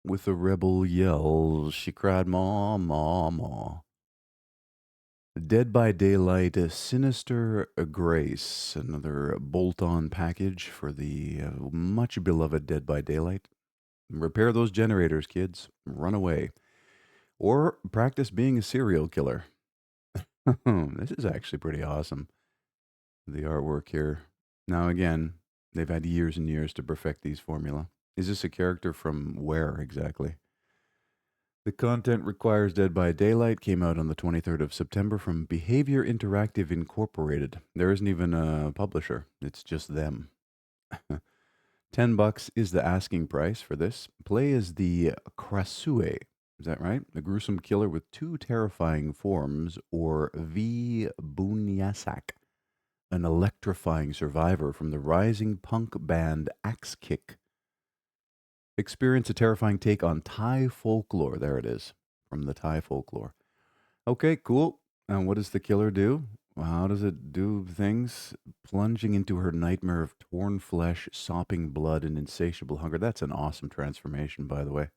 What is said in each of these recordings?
With a rebel yell, she cried, "Maw, maw, maw." Dead by Daylight, a Sinister Grace, another bolt-on package for the much beloved Dead by Daylight. Repair those generators, kids. Run away. Or practice being a serial killer. This is actually pretty awesome. The artwork here. Now, again, they've had years and years to perfect these formula. Is this a character from where exactly? The content requires Dead by Daylight came out on the 23rd of September from Behavior Interactive Incorporated. There isn't even a publisher, it's just them. $10 is the asking price for this. Play as the Krasue. Is that right? A gruesome killer with two terrifying forms, or V. Bunyasak, an electrifying survivor from the rising punk band Axe Kick. Experience a terrifying take on Thai folklore. There it is, from the Thai folklore. Okay, cool. And what does the killer do? How does it do things? Plunging into her nightmare of torn flesh, sopping blood, and insatiable hunger. That's an awesome transformation, by the way.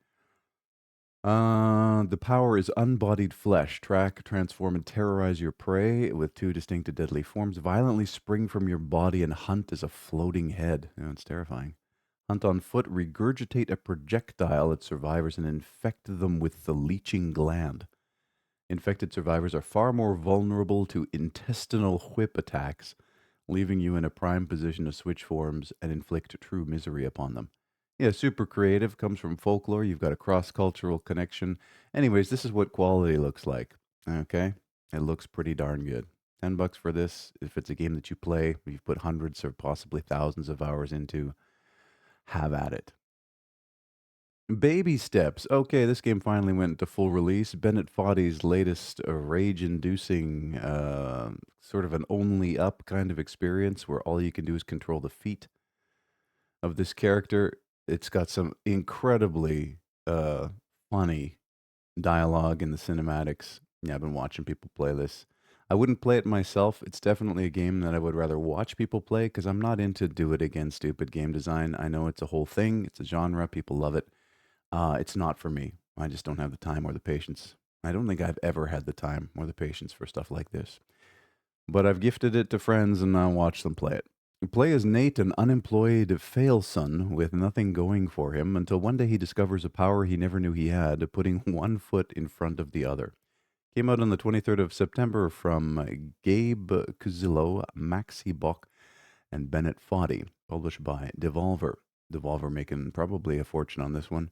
The power is unbodied flesh. Track, transform, and terrorize your prey with two distinct and deadly forms. Violently spring from your body and hunt as a floating head. Yeah, it's terrifying. Hunt on foot, regurgitate a projectile at survivors and infect them with the leeching gland. Infected survivors are far more vulnerable to intestinal whip attacks, leaving you in a prime position to switch forms and inflict true misery upon them. Yeah, super creative, comes from folklore. You've got a cross cultural connection. Anyways, this is what quality looks like. Okay? It looks pretty darn good. $10 for this. If it's a game that you play, you've put hundreds or possibly thousands of hours into, have at it. Baby steps. Okay, this game finally went to full release. Bennett Foddy's latest rage-inducing, sort of an only up kind of experience where all you can do is control the feet of this character. It's got some incredibly uh, funny dialogue in the cinematics. Yeah, I've been watching people play this. I wouldn't play it myself. It's definitely a game that I would rather watch people play because I'm not into do it again stupid game design. I know it's a whole thing. It's a genre. People love it. It's not for me. I just don't have the time or the patience. I don't think I've ever had the time or the patience for stuff like this. But I've gifted it to friends and now watch them play it. Play as Nate, an unemployed fail son with nothing going for him, until one day he discovers a power he never knew he had, putting one foot in front of the other. Came out on the 23rd of September from Gabe Cuzillo, Maxi Bock, and Bennett Foddy, published by Devolver. Devolver making probably a fortune on this one.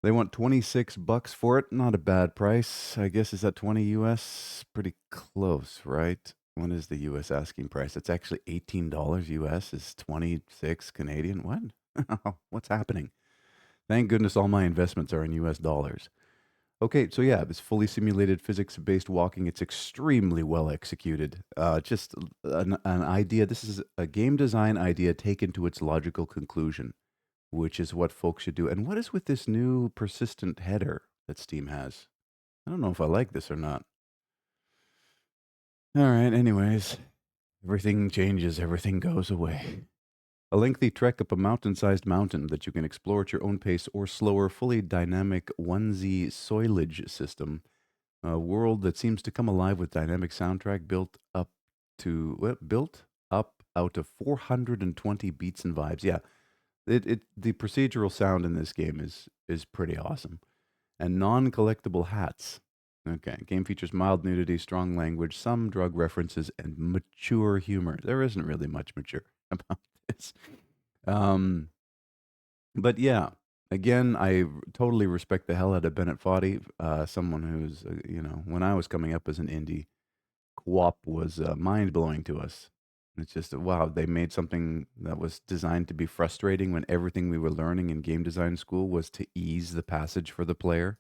They want $26 for it. Not a bad price. I guess is that 20 US? Pretty close, right? What is the US asking price? It's actually $18 US is 26 Canadian. What? What's happening? Thank goodness all my investments are in US dollars. Okay, so yeah, this fully simulated physics-based walking. It's extremely well executed. Just an idea. This is a game design idea taken to its logical conclusion, which is what folks should do. And what is with this new persistent header that Steam has? I don't know if I like this or not. All right, anyways, everything changes, everything goes away. A lengthy trek up a mountain-sized mountain that you can explore at your own pace or slower, fully dynamic onesie soilage system. A world that seems to come alive with dynamic soundtrack built up out of 420 beats and vibes. Yeah, the procedural sound in this game is pretty awesome. And non-collectible hats. Okay, game features mild nudity, strong language, some drug references, and mature humor. There isn't really much mature about this. Um, but yeah, again, totally respect the hell out of Bennett Foddy, someone who's, when I was coming up as an indie, co-op was mind blowing to us. It's just wow, they made something that was designed to be frustrating when everything we were learning in game design school was to ease the passage for the player.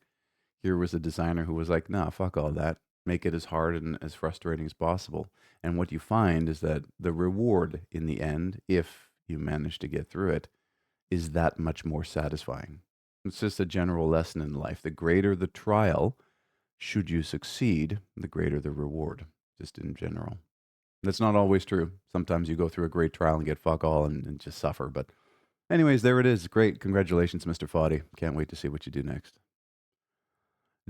Here was a designer who was like, nah, fuck all that. Make it as hard and as frustrating as possible. And what you find is that the reward in the end, if you manage to get through it, is that much more satisfying. It's just a general lesson in life. The greater the trial, should you succeed, the greater the reward, just in general. That's not always true. Sometimes you go through a great trial and get fuck all and just suffer, but Anyways, there it is. Great. Congratulations, Mr. Foddy. Can't wait to see what you do next.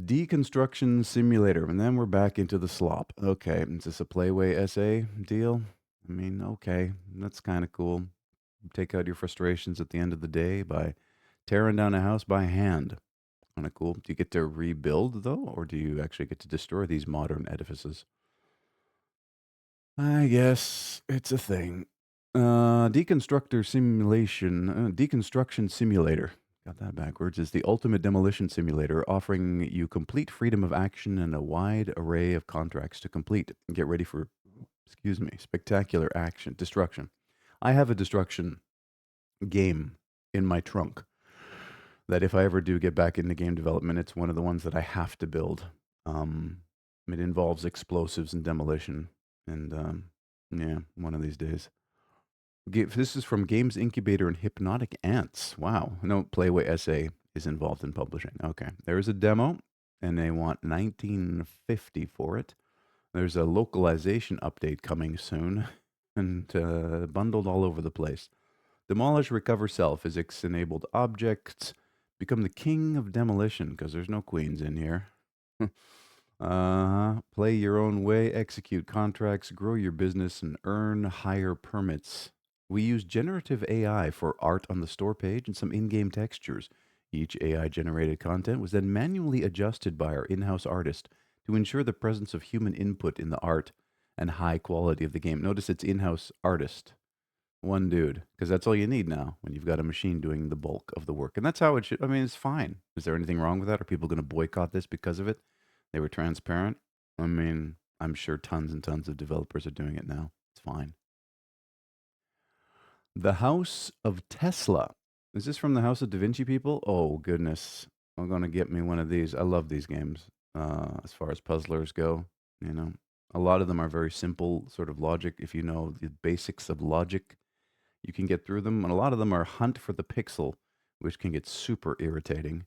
Deconstruction Simulator. And then we're back into the slop. Okay. Is this a Playway essay deal? I mean, okay. That's kind of cool. Take out your frustrations at the end of the day by tearing down a house by hand. Kind of cool. Do you get to rebuild, though, or do you actually get to destroy these modern edifices? I guess it's a thing. Deconstruction Simulator. Got that backwards. Is the ultimate demolition simulator, offering you complete freedom of action and a wide array of contracts to complete. Get ready for, excuse me, spectacular action, destruction. I have a destruction game in my trunk that if I ever do get back into game development, it's one of the ones that I have to build. Um, it involves explosives and demolition, and yeah, one of these days. This is from Games Incubator and Hypnotic Ants. Wow, no Playway essay is involved in publishing. Okay, there is a demo, and they want 1950 for it. There's a localization update coming soon, and bundled all over the place. Demolish, recover cell, physics enabled objects, become the king of demolition, because there's no queens in here. Play your own way, execute contracts, grow your business, and earn higher permits. We use generative AI for art on the store page and some in game textures. Each AI generated content was then manually adjusted by our in house artist to ensure the presence of human input in the art and high quality of the game. Notice it's in house artist. One dude, because that's all you need now when you've got a machine doing the bulk of the work. And that's how it should. I mean, it's fine. Is there anything wrong with that? Are people going to boycott this because of it? They were transparent. I mean, I'm sure tons and tons of developers are doing it now. It's fine. The House of Tesla. Is this from the House of Da Vinci people? Oh, goodness. I'm going to get me one of these. I love these games as far as puzzlers go. You know, a lot of them are very simple, sort of logic. If you know the basics of logic, you can get through them. And a lot of them are hunt for the pixel, which can get super irritating.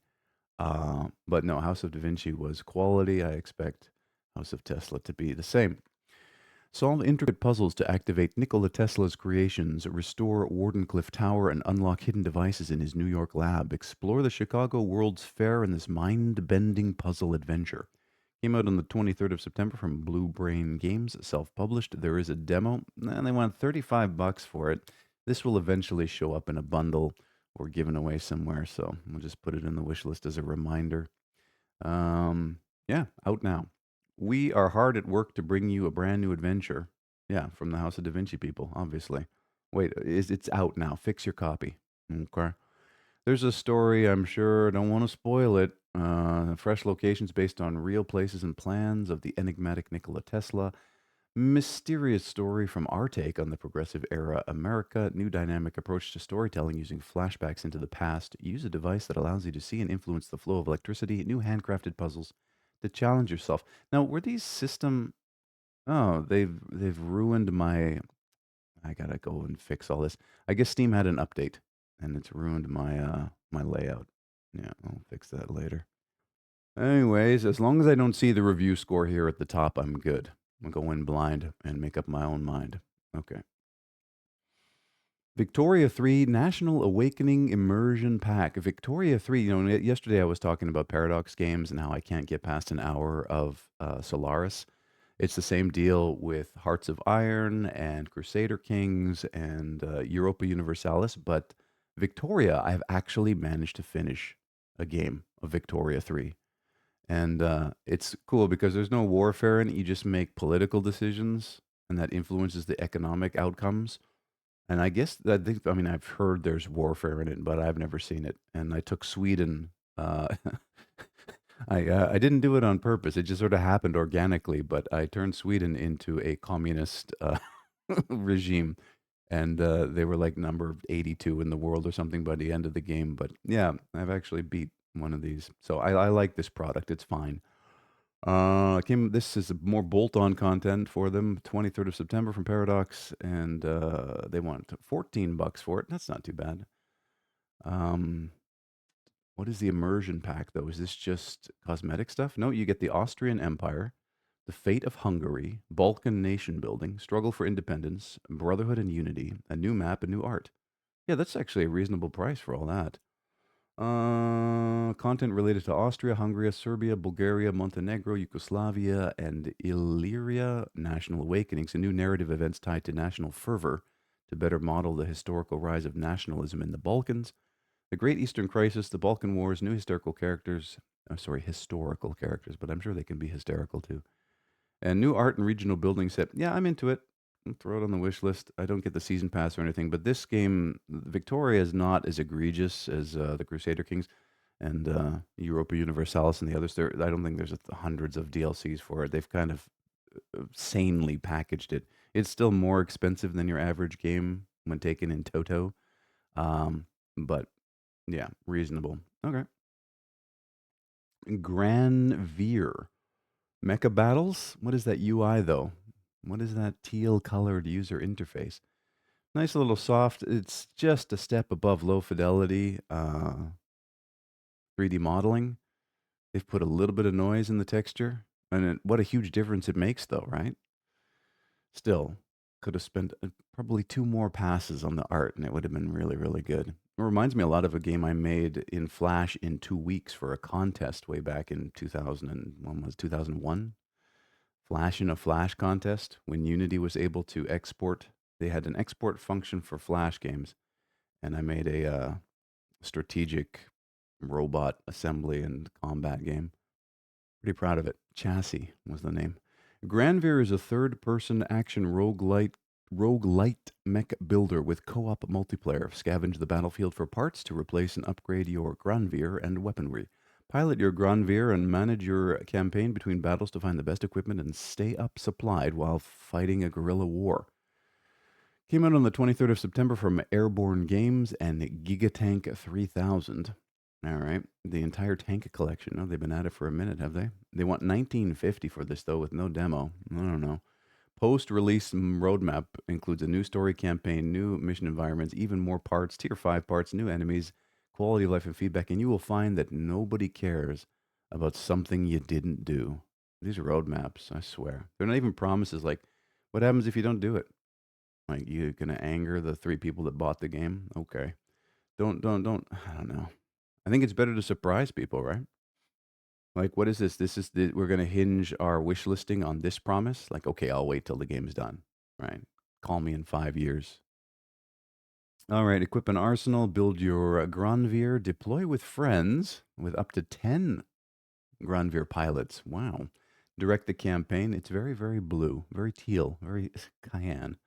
But no, House of Da Vinci was quality. I expect House of Tesla to be the same. Solve intricate puzzles to activate Nikola Tesla's creations, restore Wardenclyffe Tower, and unlock hidden devices in his New York lab. Explore the Chicago World's Fair in this mind bending puzzle adventure. Came out on the 23rd of September from Blue Brain Games, self published. There is a demo, and they want $35 for it. This will eventually show up in a bundle or given away somewhere, so we'll just put it in the wish list as a reminder. Yeah, out now. We are hard at work to bring you a brand new adventure. Yeah, from the House of Da Vinci people, obviously. Wait, it's out now. Fix your copy. Okay. There's a story, I'm sure. Don't want to spoil it. Fresh locations based on real places and plans of the enigmatic Nikola Tesla. Mysterious story from our take on the progressive era America. New dynamic approach to storytelling using flashbacks into the past. Use a device that allows you to see and influence the flow of electricity. New handcrafted puzzles to challenge yourself. Now, were these system? Oh, they've ruined my. I gotta go and fix all this. I guess Steam had an update, and it's ruined my my layout. Yeah, I'll fix that later. Anyways, as long as I don't see the review score here at the top, I'm good. I'm gonna go in blind and make up my own mind. Okay. Victoria 3 National Awakening Immersion Pack. Victoria 3, yesterday I was talking about Paradox games and how I can't get past an hour of Solaris. It's the same deal with Hearts of Iron and Crusader Kings and Europa Universalis, but Victoria, I've actually managed to finish a game of Victoria 3. And it's cool because there's no warfare in it. You just make political decisions, and that influences the economic outcomes. And I guess that I mean, I've heard there's warfare in it, but I've never seen it. And I took Sweden. I didn't do it on purpose. It just sort of happened organically. But I turned Sweden into a communist regime, and they were like number 82 in the world or something by the end of the game. But yeah, I've actually beat one of these, so I like this product. It's fine. This is more bolt-on content for them. 23rd of September from Paradox, and they want $14 for it. That's not too bad. Um, what is the immersion pack though? Is this just cosmetic stuff? No, you get the Austrian Empire, the fate of Hungary, Balkan nation building, struggle for independence, brotherhood and unity, a new map, and new art. Yeah, that's actually a reasonable price for all that. Content related to Austria, Hungary, Serbia, Bulgaria, Montenegro, Yugoslavia, and Illyria. National Awakenings, a new narrative events tied to national fervor to better model the historical rise of nationalism in the Balkans. The Great Eastern Crisis, the Balkan Wars, new historical characters. Historical characters, but I'm sure they can be hysterical too. And new art and regional building set. Yeah, I'm into it. I'll throw it on the wish list. I don't get the season pass or anything, but this game, Victoria, is not as egregious as the Crusader Kings and Europa Universalis and the others. I don't think there's hundreds of DLCs for it. They've kind of sanely packaged it. It's still more expensive than your average game when taken in toto, but yeah, reasonable. Okay. Granvir. Mecha Battles? What is that UI though? What is that teal colored user interface? Nice little soft. It's just a step above low fidelity 3D modeling. They've put a little bit of noise in the texture, and what a huge difference it makes, though, right? Still, could have spent probably two more passes on the art, and it would have been really, really good. It reminds me a lot of a game I made in Flash in 2 weeks for a contest way back in 2001. Flash in a Flash contest when Unity was able to export. They had an export function for Flash games, and I made a strategic robot assembly and combat game. Pretty proud of it. Chassis was the name. Granvir is a third-person action roguelite mech builder with co-op multiplayer. Scavenge the battlefield for parts to replace and upgrade your Granvir and weaponry. Pilot your Granvir and manage your campaign between battles to find the best equipment and stay up supplied while fighting a guerrilla war. Came out on the 23rd of September from Airborne Games and Gigatank 3000. All right. The entire tank collection. Oh, they've been at it for a minute, have they? They want $19.50 for this, though, with no demo. I don't know. Post-release roadmap includes a new story campaign, new mission environments, even more parts, tier 5 parts, new enemies, quality of life and feedback, and you will find that nobody cares about something you didn't do. These are roadmaps, I swear. They're not even promises like, what happens if you don't do it? Like, you're going to anger the 3 people that bought the game? Okay. Don't, I don't know. I think it's better to surprise people, right? Like, what is this? We're going to hinge our wish listing on this promise. Like, okay, I'll wait till the game's done, right? Call me in 5 years. All right, equip an arsenal, build your Granvir, deploy with friends with up to 10 Granvir pilots. Wow. Direct the campaign. It's very, very blue, very teal, very cayenne.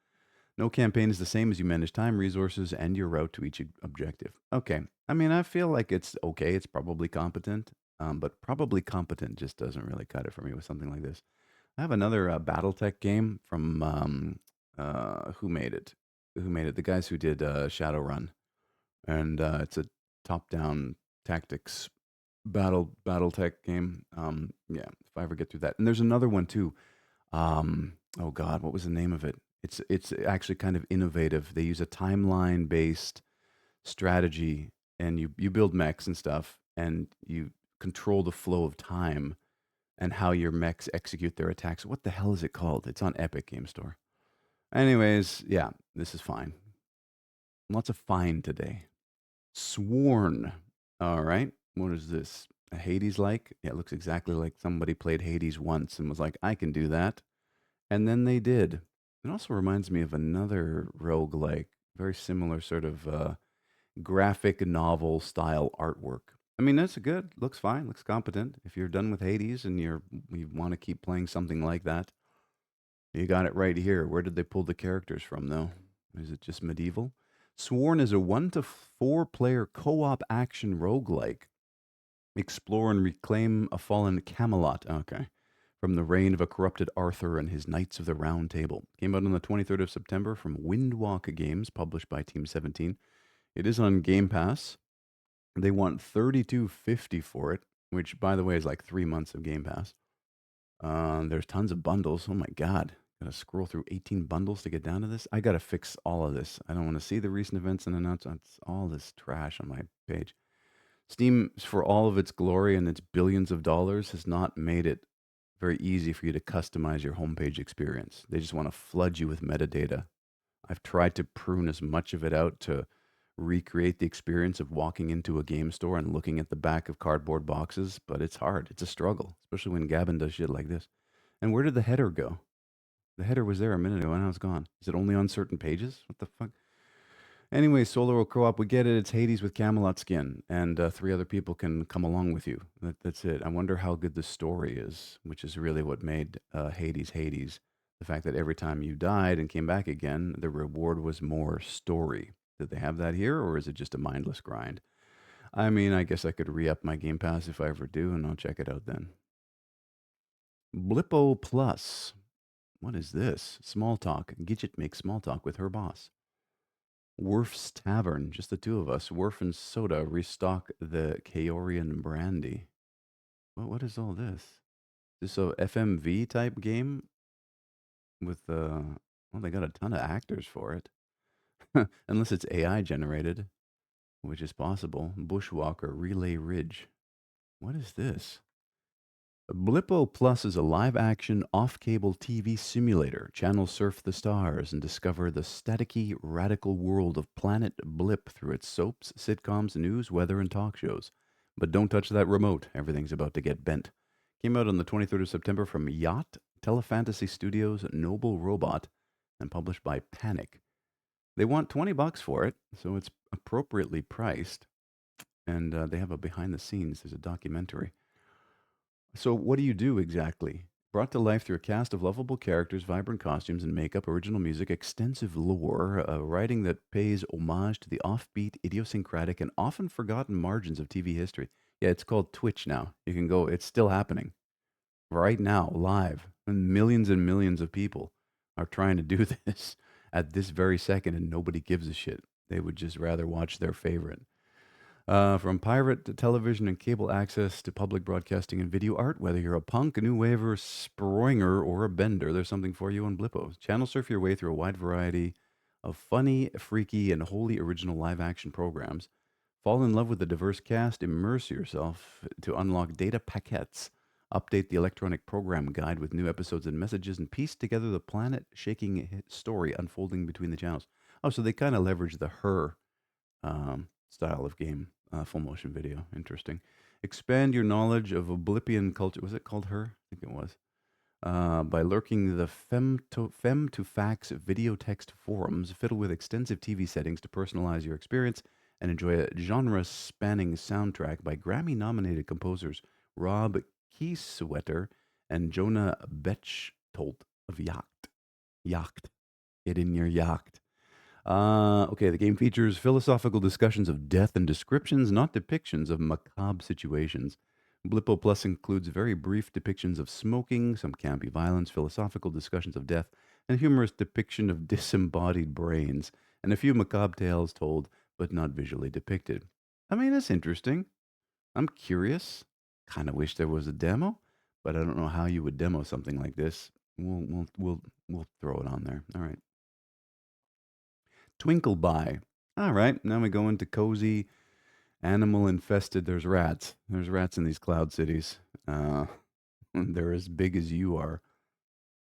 No campaign is the same as you manage time, resources, and your route to each objective. Okay. I mean, I feel like it's okay. It's probably competent, but probably competent just doesn't really cut it for me with something like this. I have another BattleTech game from who made it? Who made it? The guys who did Shadowrun, and it's a top-down tactics BattleTech game. Yeah, if I ever get through that, and there's another one too. Oh God, what was the name of it? It's actually kind of innovative. They use a timeline based strategy, and you build mechs and stuff, and you control the flow of time and how your mechs execute their attacks. What the hell is it called? It's on Epic Game Store. Anyways, yeah, this is fine. Lots of fine today. Sworn. All right. What is this? A Hades like? Yeah, it looks exactly like somebody played Hades once and was like, I can do that. And then they did. It also reminds me of another roguelike, very similar sort of graphic novel style artwork. I mean, that's good. Looks fine. Looks competent. If you're done with Hades and you want to keep playing something like that, you got it right here. Where did they pull the characters from, though? Is it just medieval? Sworn is a 1 to 4 player co-op action roguelike. Explore and reclaim a fallen Camelot. Okay. From the reign of a corrupted Arthur and his Knights of the Round Table. Came out on the 23rd of September from Windwalk Games, published by Team 17. It is on Game Pass. They want $32.50 for it, which, by the way, is like 3 months of Game Pass. There's tons of bundles. Oh my God. Gotta scroll through 18 bundles to get down to this. I gotta fix all of this. I don't want to see the recent events and announcements. All this trash on my page. Steam, for all of its glory and its billions of dollars, has not made it very easy for you to customize your homepage experience. They just want to flood you with metadata. I've tried to prune as much of it out to recreate the experience of walking into a game store and looking at the back of cardboard boxes, but it's hard. It's a struggle, especially when Gavin does shit like this. And where did the header go? The header was there a minute ago and now it's gone. Is it only on certain pages? What the fuck? Anyway, Solar Co-op, we get it. It's Hades with Camelot skin, and three other people can come along with you. That's it. I wonder how good the story is, which is really what made Hades Hades. The fact that every time you died and came back again, the reward was more story. Did they have that here, or is it just a mindless grind? I mean, I guess I could re-up my Game Pass if I ever do, and I'll check it out then. Blippo Plus. What is this? Small talk. Gidget makes small talk with her boss. Worf's Tavern, just the two of us. Worf and Soda restock the Kaorian brandy. What is all this? Is this a FMV type game with well, they got a ton of actors for it. Unless it's AI generated, which is possible. Bushwalker Relay Ridge. What is this? Blippo Plus is a live action off cable TV simulator. Channel surf the stars and discover the staticky, radical world of Planet Blip through its soaps, sitcoms, news, weather, and talk shows. But don't touch that remote, everything's about to get bent. Came out on the 23rd of September from Yacht, Telefantasy Studios, Noble Robot, and published by Panic. They want $20 for it, so it's appropriately priced. And they have a behind the scenes, there's a documentary. So, what do you do exactly? Brought to life through a cast of lovable characters, vibrant costumes and makeup, original music, extensive lore, writing that pays homage to the offbeat, idiosyncratic, and often forgotten margins of TV history. Yeah, it's called Twitch now. You can go, it's still happening right now, live. And millions of people are trying to do this at this very second, and nobody gives a shit. They would just rather watch their favorite. From pirate to television and cable access to public broadcasting and video art, whether you're a punk, a new waver, springer, or a bender, there's something for you on Blippo. Channel surf your way through a wide variety of funny, freaky, and wholly original live action programs. Fall in love with the diverse cast, immerse yourself to unlock data paquettes, update the electronic program guide with new episodes and messages, and piece together the planet shaking story unfolding between the channels. Oh, so they kind of leverage the Her style of game, full motion video. Interesting. Expand your knowledge of Oblivion culture. Was it called Her? I think it was. By lurking the Fem to Fax video text forums, fiddle with extensive TV settings to personalize your experience and enjoy a genre spanning soundtrack by Grammy nominated composers Rob Kieswetter and Jonah Bechtold of Yacht. Yacht. Get in your yacht. Okay, the game features philosophical discussions of death and descriptions, not depictions of macabre situations. Blippo Plus includes very brief depictions of smoking, some campy violence, philosophical discussions of death, and humorous depiction of disembodied brains, and a few macabre tales told but not visually depicted. I mean, that's interesting. I'm curious. Kind of wish there was a demo, but I don't know how you would demo something like this. We'll throw it on there. All right. Twinkleby. All right, now we go into cozy, animal infested. There's rats. There's rats in these cloud cities. They're as big as you are.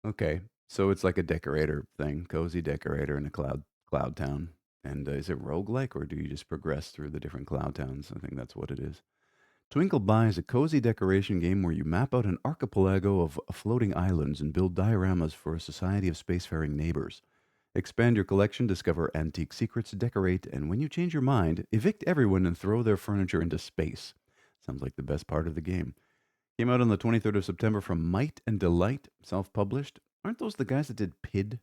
Okay, so it's like a decorator thing, cozy decorator in a cloud town. And is it roguelike or do you just progress through the different cloud towns? I think that's what it is. Twinkleby is a cozy decoration game where you map out an archipelago of floating islands and build dioramas for a society of spacefaring neighbors. Expand your collection, discover antique secrets, decorate, and when you change your mind, evict everyone and throw their furniture into space. Sounds like the best part of the game. Came out on the 23rd of September from Might and Delight, self published. Aren't those the guys that did PID?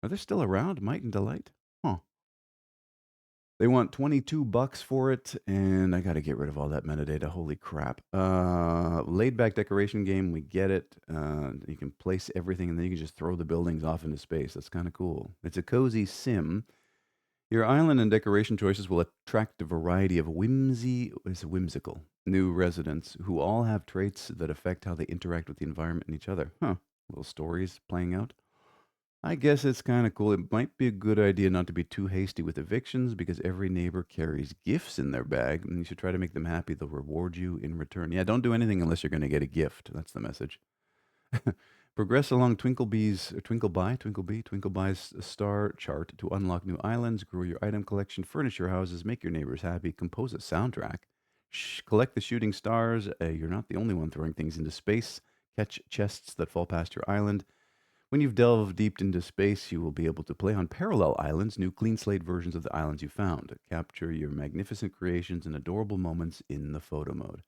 Are they still around, Might and Delight? Huh. They want $22 for it, and I got to get rid of all that metadata. Holy crap. Laid back decoration game, we get it. You can place everything, and then you can just throw the buildings off into space. That's kind of cool. It's a cozy sim. Your island and decoration choices will attract a variety of whimsical new residents who all have traits that affect how they interact with the environment and each other. Huh. Little stories playing out. I guess it's kind of cool. It might be a good idea not to be too hasty with evictions because every neighbor carries gifts in their bag and you should try to make them happy. They'll reward you in return. Yeah, don't do anything unless you're going to get a gift. That's the message. Progress along Twinkleby's star chart to unlock new islands, grow your item collection, furnish your houses, make your neighbors happy, compose a soundtrack, collect the shooting stars. You're not the only one throwing things into space. Catch chests that fall past your island. When you've delved deep into space, you will be able to play on parallel islands, new clean slate versions of the islands you found. Capture your magnificent creations and adorable moments in the photo mode.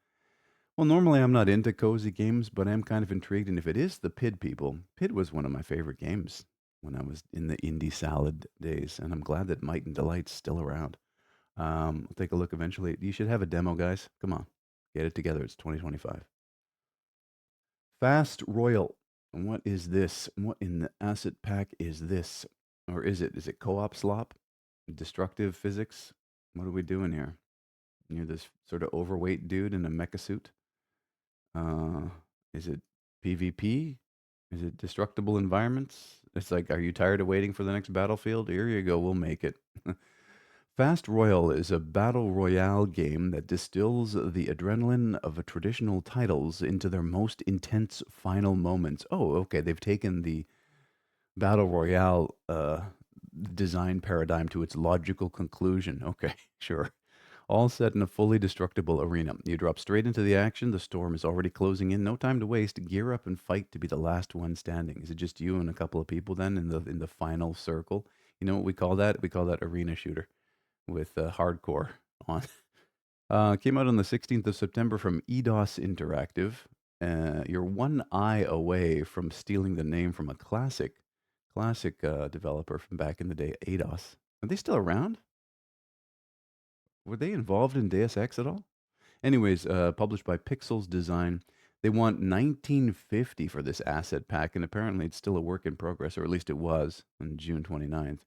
Well, normally I'm not into cozy games, but I'm kind of intrigued. And if it is the PID people, PID was one of my favorite games when I was in the indie salad days, and I'm glad that Might and Delight's still around. I'll take a look eventually. You should have a demo, guys. Come on, get it together. It's 2025. Fast Royal. What is this? What in the asset pack is this? Or is it? Is it co-op slop? Destructive physics? What are we doing here? You're this sort of overweight dude in a mecha suit. Is it PvP? Is it destructible environments? It's like, are you tired of waiting for the next battlefield? Here you go, we'll make it. Fast Royale is a battle royale game that distills the adrenaline of traditional titles into their most intense final moments. Oh, okay, they've taken the battle royale design paradigm to its logical conclusion. Okay, sure. All set in a fully destructible arena. You drop straight into the action. The storm is already closing in. No time to waste. Gear up and fight to be the last one standing. Is it just you and a couple of people then in the final circle? You know what we call that? We call that arena shooter with hardcore on. Came out on the 16th of September from EDOS Interactive. You're one eye away from stealing the name from a classic developer from back in the day, ADOS. Are they still around? Were they involved in Deus Ex at all? Anyways, published by Pixels Design. They want 1950 for this asset pack, and apparently it's still a work in progress, or at least it was on June 29th.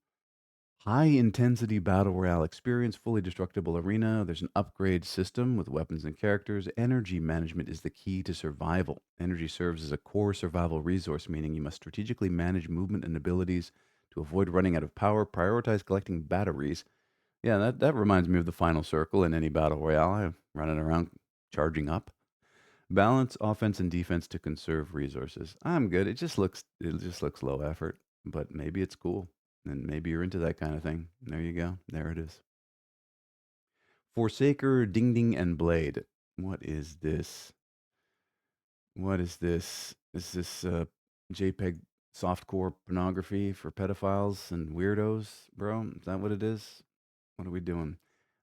High intensity battle royale experience, fully destructible arena. There's an upgrade system with weapons and characters. Energy management is the key to survival. Energy serves as a core survival resource, meaning you must strategically manage movement and abilities to avoid running out of power. Prioritize collecting batteries. Yeah, that reminds me of the final circle in any battle royale. I'm running around charging up. Balance offense and defense to conserve resources. I'm good. It just looks low effort, but maybe it's cool. And maybe you're into that kind of thing. There you go. There it is. Forsaker, Ding Ding, and Blade. What is this? What is this? Is this JPEG softcore pornography for pedophiles and weirdos, bro? Is that what it is? What are we doing?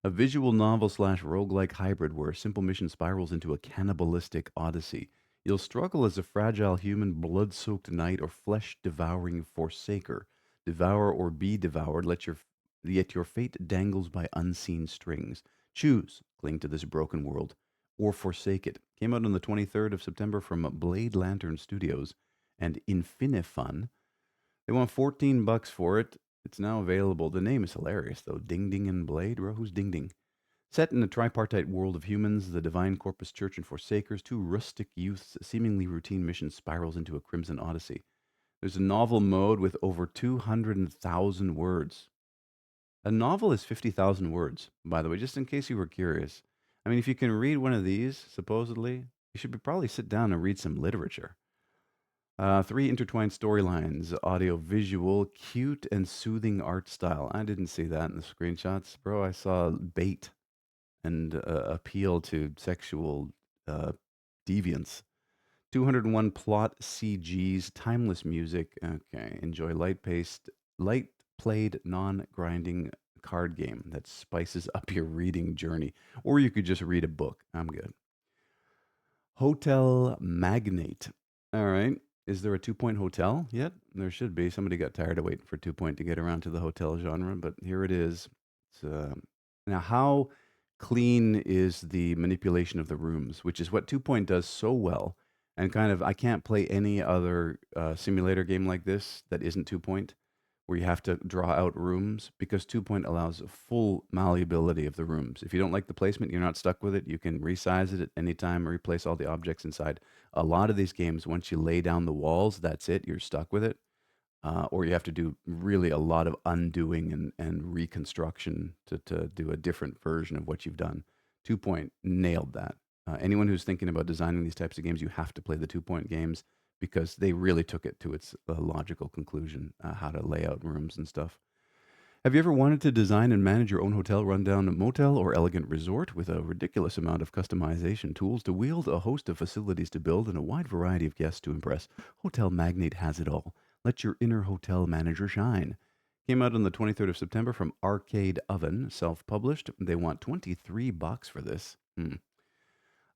A visual novel slash roguelike hybrid where a simple mission spirals into a cannibalistic odyssey. You'll struggle as a fragile human, blood soaked knight, or flesh devouring forsaker. Devour or be devoured, yet your fate dangles by unseen strings. Choose, cling to this broken world, or forsake it. Came out on the 23rd of September from Blade Lantern Studios and Infinifun. They want 14 bucks for it. It's now available. The name is hilarious, though. Ding Ding and Blade? Bro, who's Ding Ding? Set in a tripartite world of humans, the Divine Corpus Church and Forsakers, two rustic youths' seemingly routine mission spirals into a crimson odyssey. There's a novel mode with over 200,000 words. A novel is 50,000 words, by the way, just in case you were curious. I mean, if you can read one of these, supposedly, you should probably sit down and read some literature. Three intertwined storylines, audio, visual, cute and soothing art style. I didn't see that in the screenshots, bro. I saw bait and appeal to sexual deviance. 201 plot CGs, timeless music. Okay, enjoy light played, non grinding card game that spices up your reading journey. Or you could just read a book. I'm good. Hotel Magnate. All right. Is there a 2 Point hotel yet? There should be. Somebody got tired of waiting for 2 Point to get around to the hotel genre, but here it is. It's, now, how clean is the manipulation of the rooms, which is what 2 Point does so well, and kind of I can't play any other simulator game like this that isn't 2 Point, where you have to draw out rooms because 2 Point allows full malleability of the rooms. If you don't like the placement, you're not stuck with it. You can resize it at any time, replace all the objects inside. A lot of these games, once you lay down the walls, that's it. You're stuck with it. Or you have to do really a lot of undoing and reconstruction to do a different version of what you've done. 2 Point nailed that. Anyone who's thinking about designing these types of games, you have to play the 2 Point games because they really took it to its logical conclusion, how to lay out rooms and stuff. Have you ever wanted to design and manage your own hotel, rundown motel, or elegant resort with a ridiculous amount of customization tools to wield, a host of facilities to build, and a wide variety of guests to impress? Hotel Magnate has it all. Let your inner hotel manager shine. Came out on the 23rd of September from Arcade Oven, self-published. They want $23 for this.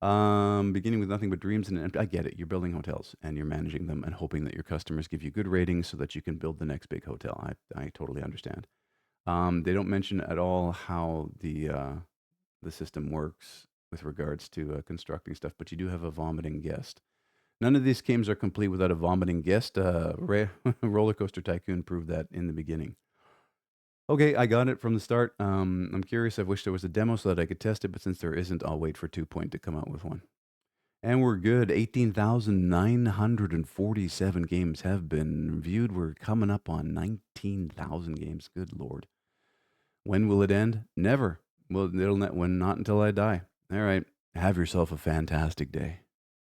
Beginning with nothing but dreams and I get it. You're building hotels and you're managing them and hoping that your customers give you good ratings so that you can build the next big hotel. I totally understand. They don't mention at all how the system works with regards to constructing stuff, but you do have a vomiting guest. None of these schemes are complete without a vomiting guest. Roller Coaster Tycoon proved that in the beginning. Okay, I got it from the start. I'm curious. I wish there was a demo so that I could test it, but since there isn't, I'll wait for 2 Point to come out with one. And we're good. 18,947 games have been viewed. We're coming up on 19,000 games. Good Lord. When will it end? Never. Well, not until I die. All right. Have yourself a fantastic day.